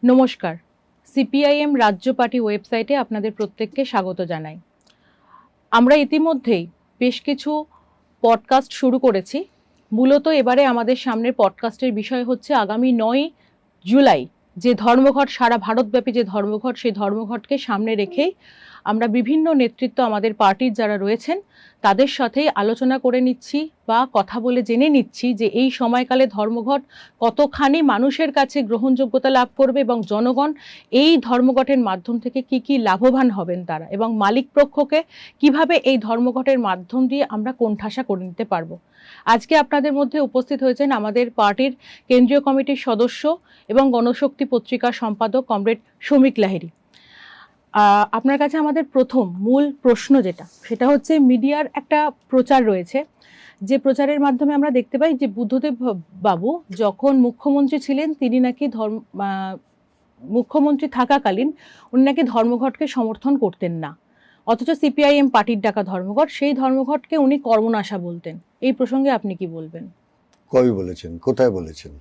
নমস্কার, সিপিআইএম রাজ্য পার্টি ওয়েবসাইটে আপনাদের প্রত্যেককে স্বাগত জানাই। আমরা ইতিমধ্যেই বেশ কিছু পডকাস্ট শুরু করেছি। মূলত এবারে আমাদের সামনের পডকাস্টের বিষয় হচ্ছে আগামী 9 জুলাই যে ধর্মঘট, সারা ভারতব্যাপী যে ধর্মঘট, সেই ধর্মঘটকে সামনে রেখেই আমরা বিভিন্ন নেতৃত্ব আমাদের পার্টির যারা রয়েছেন তাদের সাথে আলোচনা করে নিচ্ছি বা কথা বলে জেনে নিচ্ছি যে এই সময়কালে ধর্মঘট কতখানি মানুষের কাছে গ্রহণযোগ্যতা লাভ করবে এবং জনগণ এই ধর্মঘটের মাধ্যম থেকে কি কি লাভবান হবেন তারা, এবং মালিক পক্ষকে কিভাবে এই ধর্মঘটের মাধ্যম দিয়ে আমরা কোণঠাসা করে নিতে পারবো। আজকে আপনাদের মধ্যে উপস্থিত হয়েছেন আমাদের পার্টির কেন্দ্রীয় কমিটির সদস্য এবং গণশক্তি পত্রিকার সম্পাদক কমরেড শ্রমিক লাহিড়ী। আপনার কাছে আমাদের প্রথম মূল প্রশ্ন সেটা হচ্ছে মিডিয়ার একটা প্রচার রয়েছে, যে প্রচারের মাধ্যমে আমরা দেখতে পাই যে বুদ্ধদেব বাবু যখন মুখ্যমন্ত্রী ছিলেন তিনি নাকি মুখ্যমন্ত্রী থাকাকালীন উনি নাকি ধর্মঘটকে সমর্থন করতেন না, অথচ সিপিআইএম পার্টির ডাকা ধর্মঘট, সেই ধর্মঘটকে উনি কর্মনাশা বলতেন। এই প্রসঙ্গে আপনি কি বলবেন? কবে বলেছেন, কোথায় বলেছেন?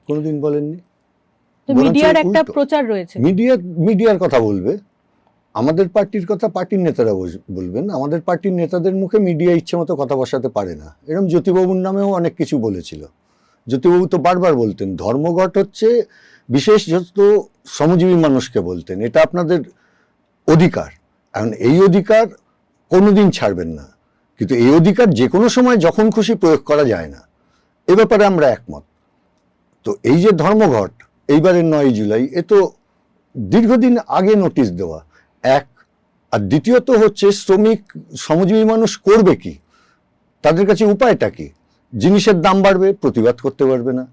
কোনোদিন বলেননি। মিডিয়ার একটা প্রচার রয়েছে, মিডিয়ার কথা বলবে, আমাদের পার্টির কথা পার্টির নেতারা বলবেন। আমাদের পার্টির নেতাদের মুখে মিডিয়া ইচ্ছে মতো কথা বসাতে পারে না। এরকম জ্যোতিবাবুর নামেও অনেক কিছু বলেছিল। জ্যোতিবাবু তো বারবার বলতেন ধর্মঘট হচ্ছে বিশেষ যত শ্রমজীবী মানুষকে বলতেন, এটা আপনাদের অধিকার, এখন এই অধিকার কোনোদিন ছাড়বেন না, কিন্তু এই অধিকার যে কোনো সময় যখন খুশি প্রয়োগ করা যায় না, এ ব্যাপারে আমরা একমত। তো এই যে ধর্মঘট এইবারের 9 জুলাই, এ তো দীর্ঘদিন আগে নোটিশ দেওয়া এক, আর দ্বিতীয়ত হচ্ছে শ্রমিক শ্রমজীবী মানুষ করবে কি, তাদের কাছে উপায়টা কি? জিনিসের দাম বাড়বে, প্রতিবাদ করতে পারবে না,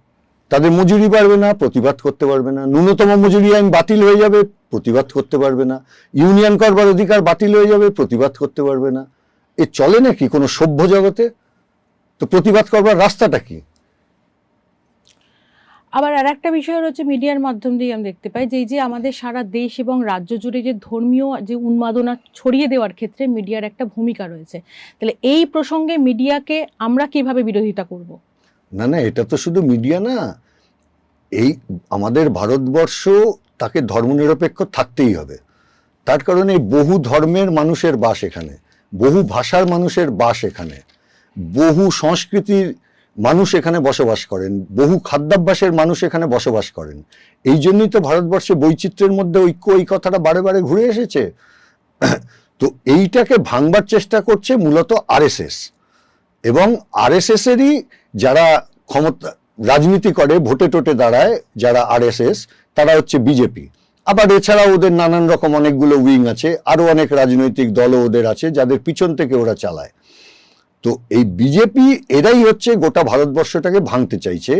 তাদের মজুরি বাড়বে না, প্রতিবাদ করতে পারবে না, ন্যূনতম মজুরি আইন বাতিল হয়ে যাবে, প্রতিবাদ করতে পারবে না, ইউনিয়ন করবার অধিকার বাতিল হয়ে যাবে, প্রতিবাদ করতে পারবে না। এ চলে নাকি কোনো সভ্য জগতে? তো প্রতিবাদ করবার রাস্তাটা কি? আবার আর একটা বিষয় রয়েছে, মিডিয়ার মাধ্যম দিয়ে আমরা দেখতে পাই যে এই যে আমাদের সারা দেশ এবং রাজ্য জুড়ে যে ধর্মীয় যে উন্মাদনা ছড়িয়ে দেওয়ার ক্ষেত্রে মিডিয়ার একটা ভূমিকা রয়েছে। তাহলে এই প্রসঙ্গে মিডিয়াকে আমরা কিভাবে বিরোধিতা করব? না, এটা তো শুধু মিডিয়া না, এই আমাদের ভারতবর্ষ তাকে ধর্মনিরপেক্ষ থাকতেই হবে। তার কারণে বহু ধর্মের মানুষের বাস এখানে, বহু ভাষার মানুষের বাস এখানে, বহু সংস্কৃতির মানুষ এখানে বসবাস করেন, বহু খাদ্যাভ্যাসের মানুষ এখানে বসবাস করেন। এই জন্যই তো ভারতবর্ষে বৈচিত্র্যের মধ্যে ঐক্য, এই কথাটা বারে বারে ঘুরে এসেছে। তো এইটাকে ভাঙবার চেষ্টা করছে মূলত আরএসএস, এবং আরএসএস এরই যারা ক্ষমতা রাজনীতি করে, ভোটে টোটে দাঁড়ায় যারা আরএসএস, তারা হচ্ছে বিজেপি। আবার এছাড়া ওদের নানান রকম অনেকগুলো উইং আছে, আরো অনেক রাজনৈতিক দলও ওদের আছে যাদের পিছন থেকে ওরা চালায়। তো এই বিজেপি এরাই হচ্ছে গোটা ভারতবর্ষটাকে ভাঙতে চাইছে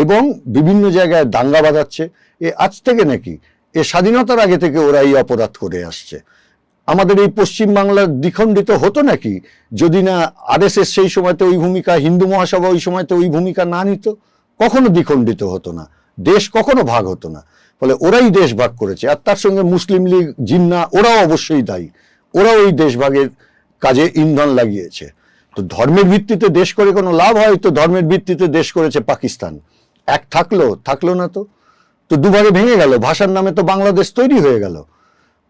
এবং বিভিন্ন জায়গায় দাঙ্গা বাঁধাচ্ছে। আজ থেকে নাকি, স্বাধীনতার আগে থেকে ওরা এই অপরাধ করে আসছে। আমাদের এই পশ্চিমবাংলার দ্বিখণ্ডিত হতো নাকি যদি না আরএসএস সেই সময়তে ওই ভূমিকা, হিন্দু মহাসভা ওই সময়তে ওই ভূমিকা না নিত? কখনো দ্বিখণ্ডিত হতো না, দেশ কখনো ভাগ হতো না। ফলে ওরাই দেশ ভাগ করেছে, আর তার সঙ্গে মুসলিম লীগ, জিন্না, ওরাও অবশ্যই দায়ী। ওরাও এই দেশ ভাগের কাজে ইন্ধন লাগিয়েছে। তো ধর্মের ভিত্তিতে দেশ করে কোনো লাভ হয়? তো ধর্মের ভিত্তিতে দেশ করেছে পাকিস্তান। এক থাকলো না, তো দুবারে ভেঙে গেল। ভাষার নামে তো বাংলাদেশ তৈরি হয়ে গেল।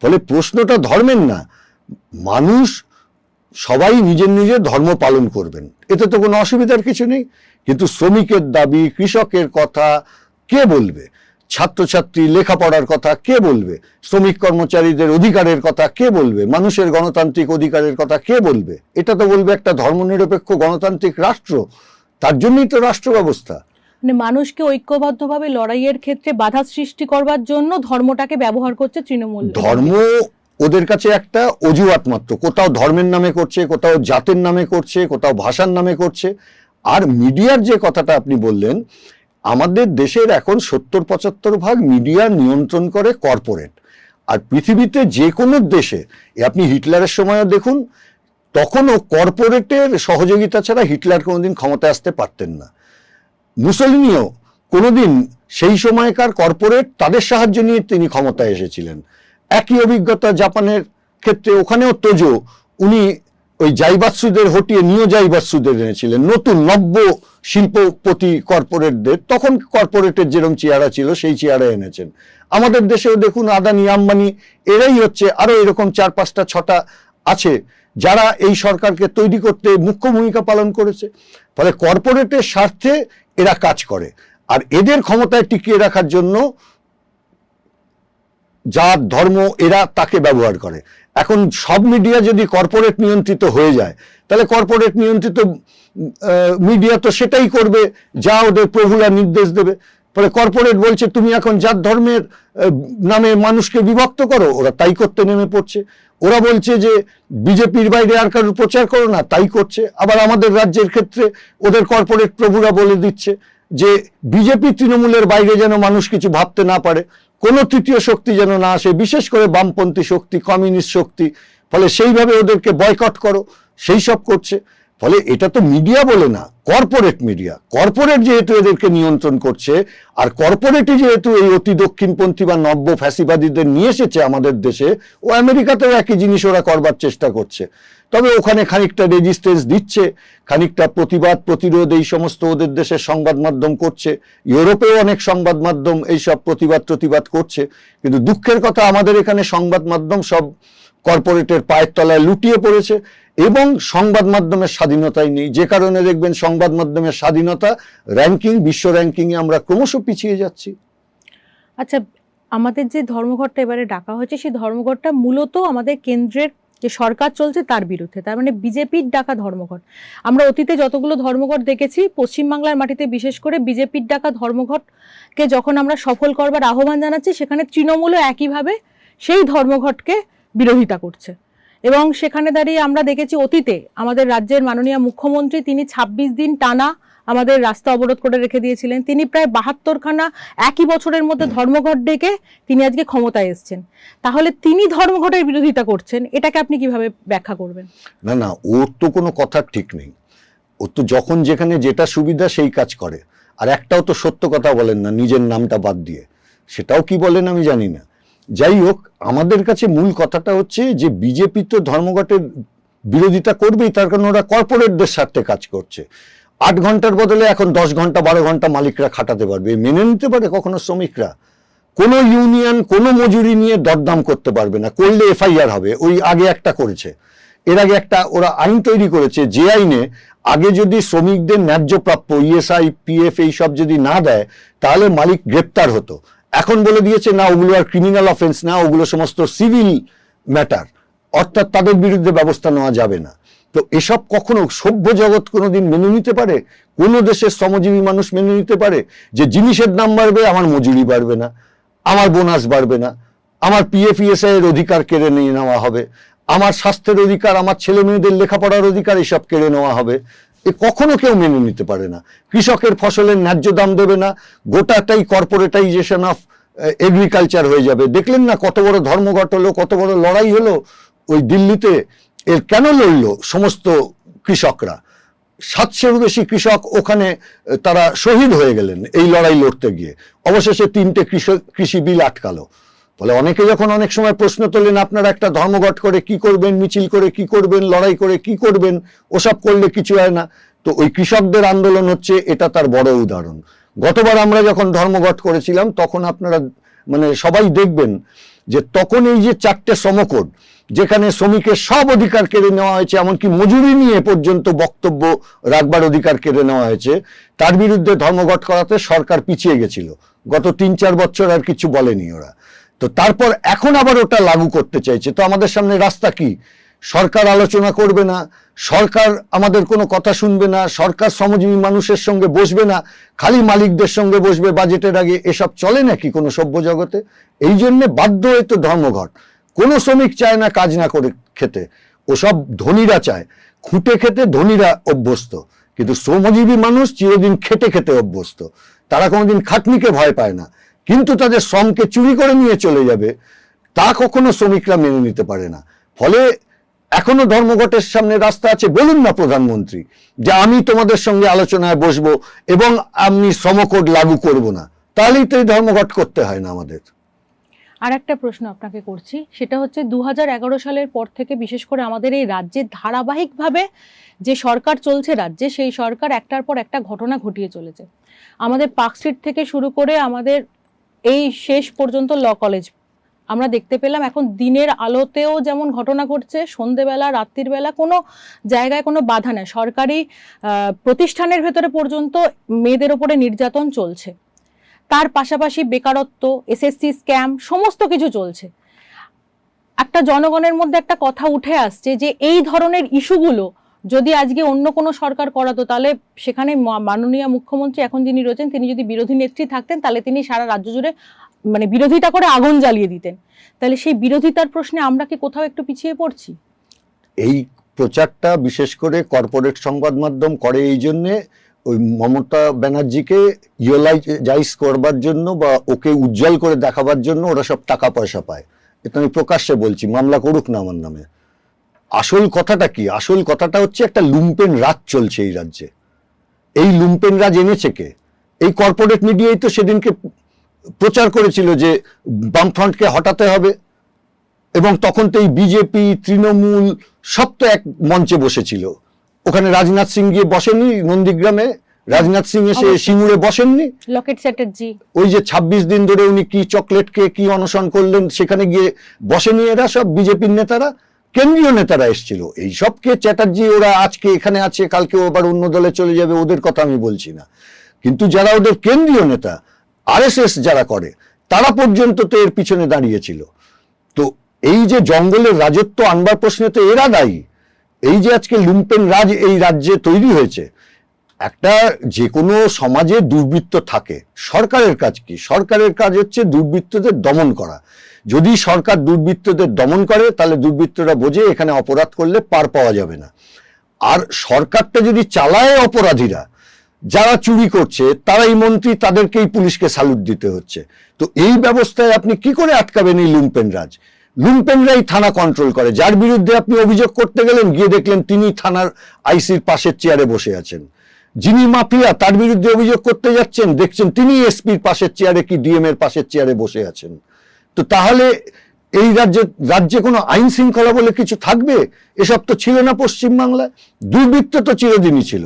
ফলে প্রশ্নটা ধর্মের না, মানুষ সবাই নিজের নিজের ধর্ম পালন করবেন, এতে তো কোনো অসুবিধার কিছু নেই। কিন্তু শ্রমিকের দাবি, কৃষকের কথা কে বলবে? ছাত্রছাত্রী লেখাপড়ার কথা কে বলবে? শ্রমিক কর্মচারীদের অধিকারের কথা কে বলবে? মানুষের গণতান্ত্রিক অধিকারের কথা কে বলবে? এটা তো বলবে একটা ধর্মনিরপেক্ষ গণতান্ত্রিক রাষ্ট্র। তার জন্যই তো রাষ্ট্র ব্যবস্থা। মানে মানুষকে ঐক্যবদ্ধভাবে লড়াইয়ের ক্ষেত্রে বাধা সৃষ্টি করবার জন্য ধর্মটাকে ব্যবহার করছে তৃণমূল। ধর্ম ওদের কাছে একটা অজুহাত মাত্র। কোথাও ধর্মের নামে করছে, কোথাও জাতের নামে করছে, কোথাও ভাষার নামে করছে। আর মিডিয়ার যে কথাটা আপনি বললেন, আমাদের দেশের এখন 70-75% মিডিয়া নিয়ন্ত্রণ করে কর্পোরেট। আর পৃথিবীতে যে কোনো দেশে, আপনি হিটলারের সময়ও দেখুন, তখনও কর্পোরেটের সহযোগিতা ছাড়া হিটলার কোনোদিন ক্ষমতায় আসতে পারতেন না। মুসোলিনিও কোনোদিন সেই সময়কার কর্পোরেট তাদের সাহায্য নিয়ে তিনি ক্ষমতায় এসেছিলেন। একই অভিজ্ঞতা জাপানের ক্ষেত্রে, ওখানেও তোজো উনি ওই জাইবাসুদের হটিয়ে নিও জাইবাসুদের এনেছিলেন, নতুন নব্য শিল্পপতি কর্পোরেটদের, তখন কর্পোরেটের যেরকম চেহারা ছিল সেই চেহারা এনেছেন। আমাদের দেশেও দেখুন আদানি আম্বানি এরাই হচ্ছে, আরো এরকম 4-5টা 6টা আছে যারা এই সরকারকে তৈরি করতে মুখ্য ভূমিকা পালন করেছে। ফলে কর্পোরেটের স্বার্থে এরা কাজ করে, আর এদের ক্ষমতায় টিকিয়ে রাখার জন্য জাত ধর্ম এরা তাকে ব্যবহার করে। এখন সব মিডিয়া যদি কর্পোরেট নিয়ন্ত্রিত হয়ে যায়, তাহলে কর্পোরেট নিয়ন্ত্রিত মিডিয়া তো সেটাই করবে যা ওদের প্রভুরা নির্দেশ দেবে। ফলে কর্পোরেট বলছে তুমি এখন জাত ধর্মের নামে মানুষকে বিভক্ত করো, ওরা তাই করতে নেমে পড়ছে। ওরা বলছে যে বিজেপির বাইরে আর কারোর প্রচার করো না, তাই করছে। আবার আমাদের রাজ্যের ক্ষেত্রে ওদের কর্পোরেট প্রভুরা বলে দিচ্ছে যে বিজেপি তৃণমূলের বাইরে যেন মানুষ কিছু ভাবতে না পারে, কোনো তৃতীয় শক্তি যেন না আসে, বিশেষ করে বামপন্থী শক্তি, কমিউনিস্ট শক্তি। ফলে সেইভাবে ওদেরকে বয়কট করো, সেই সব করছে। ফলে এটা তো মিডিয়া বলে না, কর্পোরেট মিডিয়া। কর্পোরেট যেহেতু এদেরকে নিয়ন্ত্রণ করছে, আর কর্পোরেটই যেহেতু এই অতি দক্ষিণপন্থী বা নব্য ফ্যাসিবাদীদের নিয়ে এসেছে আমাদের দেশে, ও আমেরিকাতেও একই জিনিস ওরা করবার চেষ্টা করছে। তবে ওখানে খানিকটা রেজিস্ট্যান্স দিচ্ছে, খানিকটা প্রতিবাদ প্রতিরোধ এই সমস্ত ওদের দেশের সংবাদ মাধ্যম করছে। ইউরোপেও অনেক সংবাদ মাধ্যম এইসব প্রতিবাদ করছে। কিন্তু দুঃখের কথা আমাদের এখানে সংবাদ মাধ্যম সব কর্পোরেটের পায়ের তলায় লুটিয়ে পড়েছে, এবং সংবাদ মাধ্যমের স্বাধীনতাই নেই। যে কারণে দেখবেন সংবাদ মাধ্যমের স্বাধীনতা র্যাঙ্কিং, বিশ্ব র্যাঙ্কিংয়ে আমরা ক্রমশ পিছিয়ে যাচ্ছি। আচ্ছা, আমাদের যে ধর্মঘটটা এবারে ডাকা হয়েছে, সেই ধর্মঘটটা মূলত আমাদের কেন্দ্রের যে সরকার চলছে তার বিরুদ্ধে, তার মানে বিজেপির ডাকা ধর্মঘট। আমরা অতীতে যতগুলো ধর্মঘট দেখেছি পশ্চিমবাংলার মাটিতে, বিশেষ করে বিজেপির ডাকা ধর্মঘটকে যখন আমরা সফল করবার আহ্বান জানাচ্ছি, সেখানে তৃণমূলও একইভাবে সেই ধর্মঘটকে বিরোধিতা করছে। এবং সেখানে দাঁড়িয়ে আমরা দেখেছি অতীতে আমাদের রাজ্যের মাননীয় মুখ্যমন্ত্রী, তিনি 26 দিন টানা আমাদের রাস্তা অবরোধ করে রেখে দিয়েছিলেন। তিনি প্রায় 72খানা একই বছরের মধ্যে ধর্মঘট ডেকে তিনি আজকে ক্ষমতায় এসেছেন। তাহলে তিনি ধর্মঘটের বিরোধিতা করছেন, এটাকে আপনি কিভাবে ব্যাখ্যা করবেন? না, ওর তো কোনো কথার ঠিক নেই। ও তো যখন যেখানে যেটা সুবিধা সেই কাজ করে। আর একটাও তো সত্য কথা বলেন না, নিজের নামটা বাদ দিয়ে। সেটাও কি বলেন আমি জানি না। যাই হোক, আমাদের কাছে মূল কথাটা হচ্ছে যে বিজেপি তো ধর্মঘটের বিরোধিতা করবেই, তার কারণ ওরা কর্পোরেটদের স্বার্থে কাজ করছে। 8 ঘন্টার বদলে এখন 10 ঘন্টা 12 ঘন্টা মালিকরা খাটাতে পারবে, মেনে নিতে পারে কখনো শ্রমিকরা? কোনো ইউনিয়ন কোনো মজুরি নিয়ে দরদাম করতে পারবে না, করলে এফআইআর হবে। ওই আগে একটা করেছে, এর আগে একটা ওরা আইন তৈরি করেছে, যে আইনে আগে যদি শ্রমিকদের ন্যায্য প্রাপ্য ইএসআই পিএফ এই সব যদি না দেয়, তাহলে মালিক গ্রেপ্তার হতো। এখন বলে দিয়েছে না, ওগুলো আর ক্রিমিনাল অফেন্স না, ওগুলো সমস্ত সিভিল ম্যাটার, অর্থাৎ তাদের বিরুদ্ধে ব্যবস্থা নেওয়া যাবে না। তো এসব কখনো সভ্য জগৎ কোনোদিন মেনে নিতে পারে? কোনো দেশের শ্রমজীবী মানুষ মেনে নিতে পারে যে জিনিসের দাম বাড়বে, আমার মজুরি বাড়বে না, আমার বোনাস বাড়বে না, আমার পিএফ ইএসআই এর অধিকার কেড়ে নিয়ে নেওয়া হবে, আমার স্বাস্থ্যের অধিকার, আমার ছেলে মেয়েদের লেখাপড়ার অধিকার এসব কেড়ে নেওয়া হবে? এ কখনো কেউ মেনে নিতে পারে না। কৃষকের ফসলের ন্যায্য দাম দেবে না, গোটাটাই কর্পোরেটাইজেশন অফ এগ্রিকালচার হয়ে যাবে। দেখলেন না কত বড় ধর্মঘট হলো, কত বড় লড়াই হলো ওই দিল্লিতে। এর কেন লড়লো সমস্ত কৃষকরা? 700-এরও বেশি কৃষক ওখানে তারা শহীদ হয়ে গেলেন এই লড়াই লড়তে গিয়ে। অবশেষে 3টে কৃষি বিল আটকালো। ফলে অনেকে যখন অনেক সময় প্রশ্ন তোলেন আপনারা একটা ধর্মঘট করে কি করবেন, মিছিল করে কি করবেন, লড়াই করে কি করবেন, ওসব করলে কিছু হয় না। তো ওই কৃষকদের আন্দোলন হচ্ছে এটা তার বড় উদাহরণ। গতবার আমরা যখন ধর্মঘট করেছিলাম তখন আপনারা মানে সবাই দেখবেন যে তখন এই যে 4টে শ্রমকোড, যেখানে শ্রমিকের সব অধিকার কেড়ে নেওয়া হয়েছে, এমনকি মজুরি নিয়ে পর্যন্ত বক্তব্য রাখবার অধিকার কেড়ে নেওয়া হয়েছে, তার বিরুদ্ধে ধর্মঘট করাতে সরকার পিছিয়ে গেছিল। গত 3-4 বছর আর কিছু বলেনি ওরা। তো তারপর এখন আবার ওটা লাগু করতে চাইছে। তো আমাদের সামনে রাস্তা কি? সরকার আলোচনা করবে না, সরকার আমাদের কোনো কথা শুনবে না, সরকার শ্রমজীবী মানুষের সঙ্গে বসবে না, খালি মালিকদের সঙ্গে বসবে বাজেটের আগে। এসব চলে নাকি কোনো সভ্য জগতে? এই জন্যে বাধ্য হয়ে তো ধর্মঘট। কোনো শ্রমিক চায় না কাজ না করে খেতে, ওসব ধনীরা চায়। খুঁটে খেতে ধনীরা অভ্যস্ত, কিন্তু শ্রমজীবী মানুষ চিরদিন খেটে খেতে অভ্যস্ত। তারা কোনোদিন খাটনিকে ভয় পায় না, কিন্তু তাদের শ্রমকে চুরি করে নিয়ে চলে যাবে তা কখনো শ্রমিকরা মেনে নিতে পারে না। ফলে এখনো ধর্মঘটের সামনে রাস্তা আছে। বলুন না প্রধানমন্ত্রী যে আমি তোমাদের সঙ্গে আলোচনায় বসবো এবং আমি শ্রমকোড লাগু করব না, তাহলেই তো এই ধর্মঘট করতে হয় না আমাদের। আর একটা প্রশ্ন আপনাকে করছি, সেটা হচ্ছে 2011 সালের পর থেকে বিশেষ করে আমাদের এই রাজ্যে ধারাবাহিকভাবে যে সরকার চলছে রাজ্যে, সেই সরকার একটার পর একটা ঘটনা ঘটিয়ে চলেছে। আমাদের পার্কস্ট্রিট থেকে শুরু করে আমাদের এই শেষ পর্যন্ত ল কলেজ আমরা দেখতে পেলাম। এখন দিনের আলোতেও যেমন ঘটনা ঘটছে, সন্ধেবেলা রাত্রির বেলা কোনো জায়গায় কোনো বাধা নেই। সরকারি প্রতিষ্ঠানের ভেতরে পর্যন্ত মেয়েদের ওপরে নির্যাতন চলছে। তার পাশাপাশি বেকারত্ব, এসএসসি স্ক্যাম, সমস্ত কিছু চলছে। একটা জনগণের মধ্যে একটা কথা উঠে আসছে যে এই ধরনের ইস্যুগুলো যদি আজকে অন্য কোনো সরকার করাতো, তাহলে সেখানে মাননীয় মুখ্যমন্ত্রী এখন যিনি রয়েছেন, তিনি যদি বিরোধী নেত্রী থাকতেন, তাহলে তিনি সারা রাজ্য জুড়ে মানে বিরোধিতা করে আগুন জ্বালিয়ে দিতেন। তাহলে সেই বিরোধিতার প্রশ্নে আমরা কি কোথাও একটু পিছিয়ে পড়ছি? এই প্রচারটা বিশেষ করে কর্পোরেট সংবাদ মাধ্যম করে এই জন্যে ওই মমতা ব্যানার্জিকে ইয়োলাইজাইজ করবার জন্য বা ওকে উজ্জ্বল করে দেখাবার জন্য ওরা সব টাকা পয়সা পায়। এটা আমি প্রকাশ্যে বলছি, মামলা করুক না আমার নামে। আসল কথাটা কি? আসল কথাটা হচ্ছে একটা লুম্পেন রাজ চলছে এই রাজ্যে। এই লুম্পেন রাজ এনেছে কে? এই কর্পোরেট মিডিয়াই তো সেদিনকে প্রচার করেছিল যে বামফ্রন্টকে হটাতে হবে, এবং তখন তো এই বিজেপি, তৃণমূল সব তো এক মঞ্চে বসেছিল। ওখানে রাজনাথ সিং গিয়ে বসেননি নন্দীগ্রামে? রাজনাথ সিং এসে সিঙ্গুরে বসেননি? লকেট চ্যাটার্জি ওই যে 26 দিন ধরে উনি কি চকলেটকে কি অনশন করলেন, সেখানে গিয়ে বসেনি এরা সব বিজেপির নেতারা? কেন্দ্রীয় নেতারা এসেছিল। এই সবকে চ্যাটার্জি ওরা আজকে এখানে আছে, কালকে আবার অন্য দলে চলে যাবে, ওদের কথা আমি বলছি না। কিন্তু যারা ওদের কেন্দ্রীয় নেতা, আরএসএস যারা করে, তারা পর্যন্ত তো এর পিছনে দাঁড়িয়েছিল। তো এই যে জঙ্গলের রাজত্ব আনবার প্রশ্নে তো এরা দায়ী। এই যে আজকে লুম্পেন রাজ এই রাজ্যে তৈরি হয়েছে, একটা যে কোনো সমাজে দুর্বৃত্ত থাকে, সরকারের কাজ কি? সরকারের কাজ হচ্ছে দুর্বৃত্তদের দমন করা। যদি সরকার দুর্বৃত্তদের দমন করে, তাহলে দুর্বৃত্তরা বোঝে এখানে অপরাধ করলে পার পাওয়া যাবে না। আর সরকারটা যদি চালায় অপরাধীরা, যারা চুরি করছে তারাই মন্ত্রী, তাদেরকেই পুলিশকে স্যালুট দিতে হচ্ছে। তো এই ব্যবস্থায় আপনি কি করে আটকাবেন এই লুম্পেন রাজ? লুম্পেনরাই থানা কন্ট্রোল করে। যার বিরুদ্ধে আপনি অভিযোগ করতে গেলেন, গিয়ে দেখলেন তিনি থানার আইসির পাশের চেয়ারে বসে আছেন। যিনি মাফিয়া, তার বিরুদ্ধে অভিযোগ করতে যাচ্ছেন, দেখছেন তিনি এসপির পাশের চেয়ারে কি ডিএম এর পাশের চেয়ারে বসে আছেন। তো তাহলে এই রাজ্যে কোনো আইন শৃঙ্খলা বলে কিছু থাকবে? এসব তো ছিল না পশ্চিমবাংলায়। দুর্বৃত্ত তো চিরদিনই ছিল।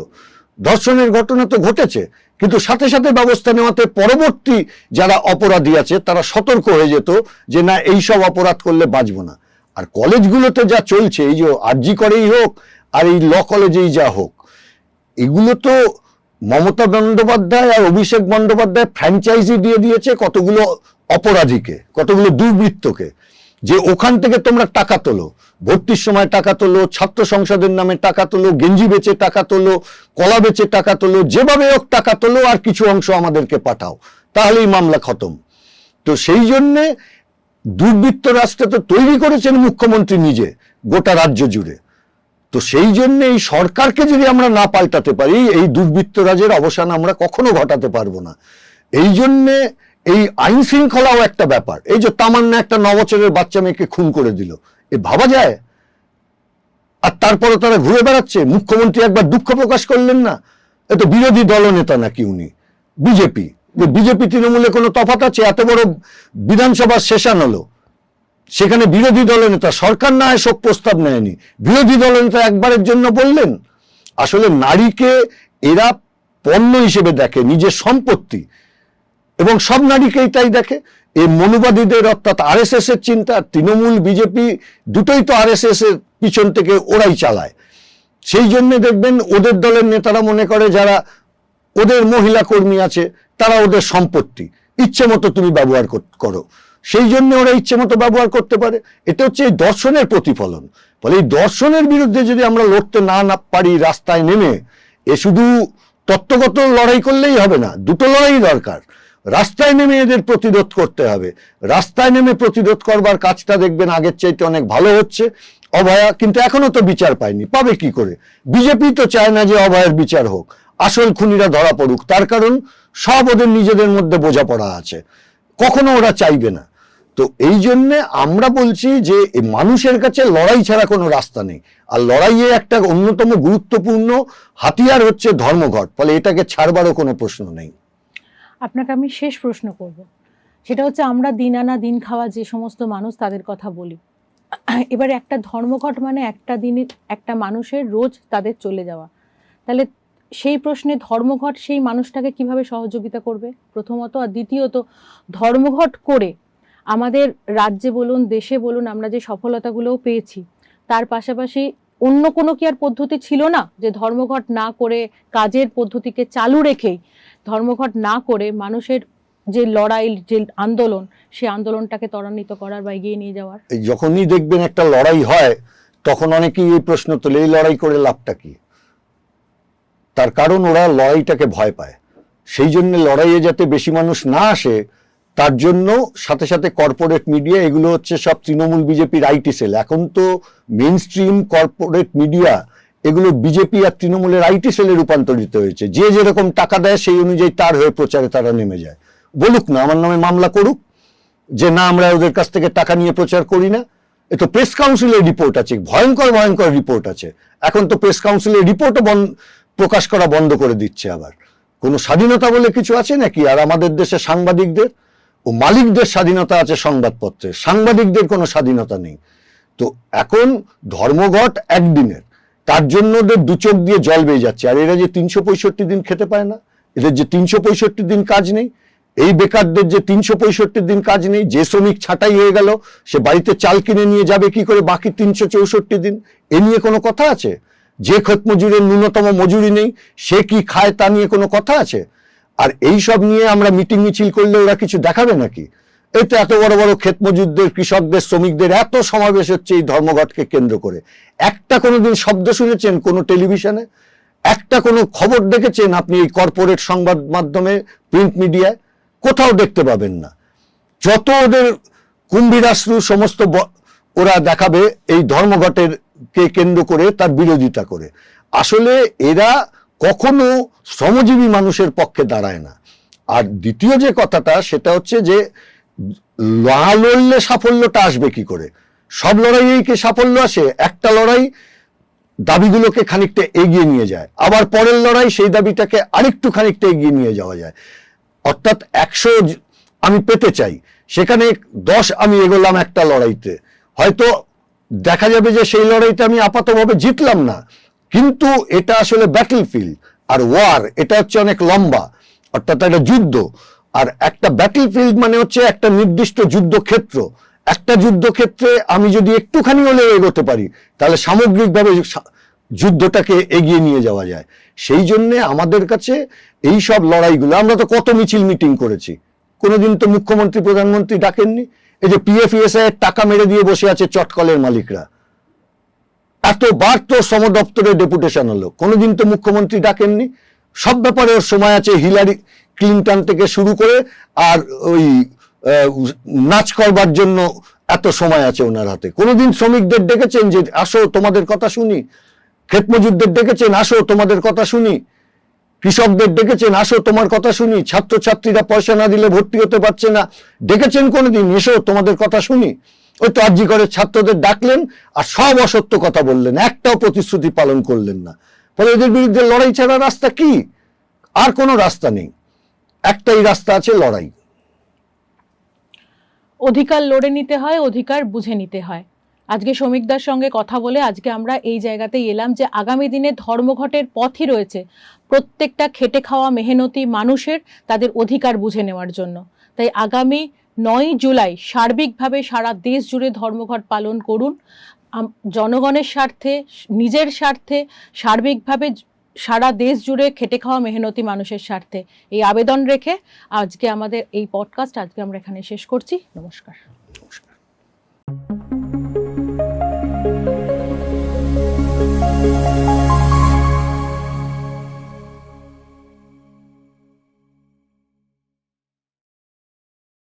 ধর্ষণের ঘটনা তো ঘটেছে, কিন্তু সাথে সাথে ব্যবস্থা নেওয়াতে পরবর্তী যারা অপরাধী আছে তারা সতর্ক হয়ে যেত যে না, এই সব অপরাধ করলে বাঁচবো না। আর কলেজগুলোতে যা চলছে, এই যে আরজি করেই হোক আর এই ল কলেজেই যা হোক, এগুলো তো মমতা বন্দ্যোপাধ্যায় আর অভিষেক বন্দ্যোপাধ্যায় ফ্র্যাঞ্চাইজি দিয়ে দিয়েছে কতগুলো অপরাধীকে, কতগুলো দুর্বৃত্তকে, যে ওখান থেকে তোমরা টাকা তোলো, ভর্তির সময় টাকা তোলো, ছাত্র সংসদের নামে টাকা তোলো, গেঞ্জি বেচে টাকা তোলো, কলা বেচে টাকা তোলো, যেভাবে হোক টাকা তোলো, আর কিছু অংশ আমাদেরকে পাঠাও, তাহলেই মামলা খতম। তো সেই জন্যে দুর্বৃত্ত রাষ্ট্র তো তৈরি করেছেন মুখ্যমন্ত্রী নিজে গোটা রাজ্য জুড়ে। তো সেই জন্য এই সরকারকে যদি আমরা না পাল্টাতে পারি, এই দুর্বৃত্ত রাজের অবসান আমরা কখনো ঘটাতে পারবো না। এই জন্যে এই আইন শৃঙ্খলাও একটা ব্যাপার। এই যে তামান্না একটা 9 বছরের বাচ্চা মেয়েকে খুন করে দিল, এ ভাবা যায়? আর তারপরে তারা ঘুরে বেড়াচ্ছে। মুখ্যমন্ত্রী একবার দুঃখ প্রকাশ করলেন না? এ তো বিরোধী দলনেতা নাকি উনি? বিজেপি, বিজেপি তৃণমূলে কোনো তফাৎ আছে? এত বড় বিধানসভার সেশন হলো, সেখানে বিরোধী দলনেতা, সরকার না শোক প্রস্তাব নেয়নি, বিরোধী দলনেতা একবারের জন্য বললেন। আসলে নারীকে এরা পণ্য হিসেবে দেখে, নিজের সম্পত্তি, এবং সব নারীকেই তাই দেখে। এই মনুবাদীদের অর্থাৎ আরএসএস এর চিন্তা, তৃণমূল বিজেপি দুটোই তো আরএসএস এর পিছন থেকে ওরাই চালায়। সেই জন্য দেখবেন ওদের দলের নেতারা মনে করে যারা ওদের মহিলা কর্মী আছে তারা ওদের সম্পত্তি, ইচ্ছে মতো তুমি ব্যবহার করো, সেই জন্য ওরা ইচ্ছে মতো ব্যবহার করতে পারে। এটা হচ্ছে এই দর্শনের প্রতিফলন। ফলে এই দর্শনের বিরুদ্ধে যদি আমরা লড়তে না পারি রাস্তায় নেমে, এ শুধু তত্ত্বগত লড়াই করলেই হবে না, দুটো লড়াই দরকার। রাস্তায় নেমে এদের প্রতিরোধ করতে হবে। রাস্তায় নেমে প্রতিরোধ করবার কাজটা দেখবেন আগের চাইতে অনেক ভালো হচ্ছে। অভয়া কিন্তু এখনো তো বিচার পায়নি, পাবে কি করে? বিজেপি তো চায় না যে অভয়ের বিচার হোক, আসল খুনিরা ধরা পড়ুক। তার কারণ সব ওদের নিজেদের মধ্যে বোঝাপড়া আছে, কখনো ওরা চাইবে না। তো এই জন্য আমরা বলছি যে মানুষের কাছে লড়াই ছাড়া কোনো রাস্তা নেই। আর লড়াইয়ে একটা অন্যতম গুরুত্বপূর্ণ হাতিয়ার হচ্ছে ধর্মঘট। ফলে এটাকে ছাড়বারও কোনো প্রশ্ন নেই। আপনাকে আমি শেষ প্রশ্ন করব, সেটা হচ্ছে আমরা দিন আনা দিন খাওয়া যে সমস্ত মানুষ তাদের কথা বলি। এবারে একটা ধর্মঘট মানে একটা দিনের একটা মানুষের রোজ তাদের চলে যাওয়া। তাহলে সেই প্রশ্নে ধর্মঘট সেই মানুষটাকে কিভাবে সহযোগিতা করবে প্রথমত, আর দ্বিতীয়ত ধর্মঘট করে আমাদের রাজ্যে বলুন দেশে বলুন আমরা যে সফলতাগুলোও পেয়েছি, তার পাশাপাশি অন্য কোনো কি আর পদ্ধতি ছিল না যে ধর্মঘট না করে কাজের পদ্ধতিকে চালু রেখেই ধর্মঘট না করে মানুষের যে লড়াই যে আন্দোলন সেই আন্দোলনটাকে ত্বরান্বিত করার বা এগিয়ে নিয়ে যাওয়ার? এই যখনই দেখবেন একটা লড়াই হয় তখন অনেকেই এই প্রশ্ন তোলে, এই লড়াই করে লাভটা কি? তার কারণ ওরা লড়াইটাকে ভয় পায়। সেই জন্য লড়াইয়ে যাতে বেশি মানুষ না আসে তার জন্য সাথে সাথে কর্পোরেট মিডিয়া, এগুলো হচ্ছে সব তৃণমূল বিজেপির আইটি সেল। এখন তো মেইন স্ট্রিম কর্পোরেট মিডিয়া এগুলো বিজেপি আর তৃণমূলের আইটি সেলে রূপান্তরিত হয়েছে। যে যেরকম টাকা দেয় সেই অনুযায়ী তার হয়ে প্রচারে তারা নেমে যায়। বলুক না, আমার নামে মামলা করুক যে না আমরা ওদের কাছ থেকে টাকা নিয়ে প্রচার করি না। এ তো প্রেস কাউন্সিলের রিপোর্ট আছে, ভয়ঙ্কর ভয়ঙ্কর রিপোর্ট আছে। এখন তো প্রেস কাউন্সিলের রিপোর্টও প্রকাশ করা বন্ধ করে দিচ্ছে। আবার কোনো স্বাধীনতা বলে কিছু আছে নাকি? আর আমাদের দেশে সাংবাদিকদের ও মালিকদের স্বাধীনতা আছে সংবাদপত্রের, সাংবাদিকদের কোনো স্বাধীনতা নেই। তো এখন ধর্মঘট একদিনের, তার জন্য ওদের দু চোখ দিয়ে জল বেয়ে যাচ্ছে। আর এরা যে 365 দিন খেতে পায় না, এদের যে 365 দিন কাজ নেই, এই বেকারদের যে 365 দিন কাজ নেই, যে শ্রমিক ছাঁটাই হয়ে গেল সে বাড়িতে চাল কিনে নিয়ে যাবে কি করে বাকি 364 দিন? এ নিয়ে কোনো কথা আছে? যে ক্ষেত মজুরের ন্যূনতম মজুরি নেই সে কি খায় তা নিয়ে কোনো কথা আছে? আর এই সব নিয়ে আমরা মিটিং মিছিল করলে ওরা কিছু দেখাবে নাকি? এই তো এত বড় বড় ক্ষেত মজুরদের, কৃষকদের, শ্রমিকদের এত সমাবেশ হচ্ছে এই ধর্মঘটকে কেন্দ্র করে। একটা কোনোদিন শব্দ শুনেছেন কোনো টেলিভিশনে? একটা কোনো খবর দেখেছেন আপনি এই কর্পোরেট সংবাদ মাধ্যমে, প্রিন্ট মিডিয়ায়? কোথাও দেখতে পাবেন না। যত ওদের কুম্ভীরাশ্রু সমস্ত ওরা দেখাবে এই ধর্মঘটের কে কেন্দ্র করে, তার বিরোধিতা করে। আসলে এরা কখনো শ্রমজীবী মানুষের পক্ষে দাঁড়ায় না। আর দ্বিতীয় যে কথাটা সেটা হচ্ছে যে লড়লে সাফল্যটা আসবে কি করে? সব লড়াইয়েই কি সাফল্য আসে? একটা লড়াই দাবিগুলোকে খানিকটা এগিয়ে নিয়ে যায়, আবার পরের লড়াই সেই দাবিটাকে আরেকটু খানিকটা এগিয়ে নিয়ে যাওয়া যায়। অর্থাৎ 100 আমি পেতে চাই, সেখানে 10 আমি এগোলাম একটা লড়াইতে, হয়তো দেখা যাবে যে সেই লড়াইতে আমি আপাতভাবে জিতলাম না, কিন্তু এটা আসলে ব্যাটল ফিল্ড। আর ওয়ার এটা হচ্ছে অনেক লম্বা, অর্থাৎ একটা যুদ্ধ। আর একটা ব্যাটল ফিল্ড মানে হচ্ছে একটা নির্দিষ্ট যুদ্ধক্ষেত্র। একটা যুদ্ধক্ষেত্রে আমি যদি একটুখানি হলেও এগোতে পারি তাহলে সামগ্রিকভাবে যুদ্ধটাকে এগিয়ে নিয়ে যাওয়া যায়। সেই জন্য আমাদের কাছে এই সব লড়াইগুলো, আমরা তো কত মিছিল মিটিং করেছি, কোনোদিন তো মুখ্যমন্ত্রী প্রধানমন্ত্রী ডাকেননি। এই যে পিএফইএসআই এর টাকা মেরে দিয়ে বসে আছে চটকলের মালিকরা, এতবার তো শ্রম দপ্তরে ডেপুটেশন হলো, কোনোদিন তো মুখ্যমন্ত্রী ডাকেননি। সব ব্যাপারে ওর সময় আছে, হিলারি ক্লিনটন থেকে শুরু করে আর ওই নাচ করবার জন্য এত সময় আছে ওনার হাতে। কোনোদিন শ্রমিকদের ডেকেছেন যে আসো তোমাদের কথা শুনি? ক্ষেত মজুরদের ডেকেছেন আসো তোমাদের কথা শুনি? কৃষকদের ডেকেছেন আসো তোমার কথা শুনি? ছাত্রছাত্রীরা পয়সা না দিলে ভর্তি হতে পারছে না, ডেকেছেন কোনোদিন এসো তোমাদের কথা শুনি? ওই তো আরজি করে ছাত্রদের ডাকলেন আর সব অসত্য কথা বললেন, একটাও প্রতিশ্রুতি পালন করলেন না। ফলে এদের বিরুদ্ধে লড়াই ছাড়া রাস্তা কি? আর কোনো রাস্তা নেই, একটাই রাস্তা আছে, লড়াই। অধিকার লড়ে নিতে হয়, অধিকার বুঝে নিতে হয়। আজকে শ্রমিকদার সঙ্গে কথা বলে আজকে আমরা এই জায়গাতেই এলাম যে আগামী দিনে ধর্মঘটের পথই রয়েছে প্রত্যেকটা খেটে খাওয়া মেহনতি মানুষের তাদের অধিকার বুঝে নেওয়ার জন্য। তাই আগামী 9 জুলাই সার্বিকভাবে সারা দেশ জুড়ে ধর্মঘট পালন করুন, জনগণের স্বার্থে, নিজের স্বার্থে, সার্বিকভাবে সারা দেশ জুড়ে খেটে খাওয়া মেহনতি মানুষের স্বার্থে। এই আবেদন রেখে আজকে আমাদের এই পডকাস্ট আজকে আমরা এখানে শেষ করছি। নমস্কার।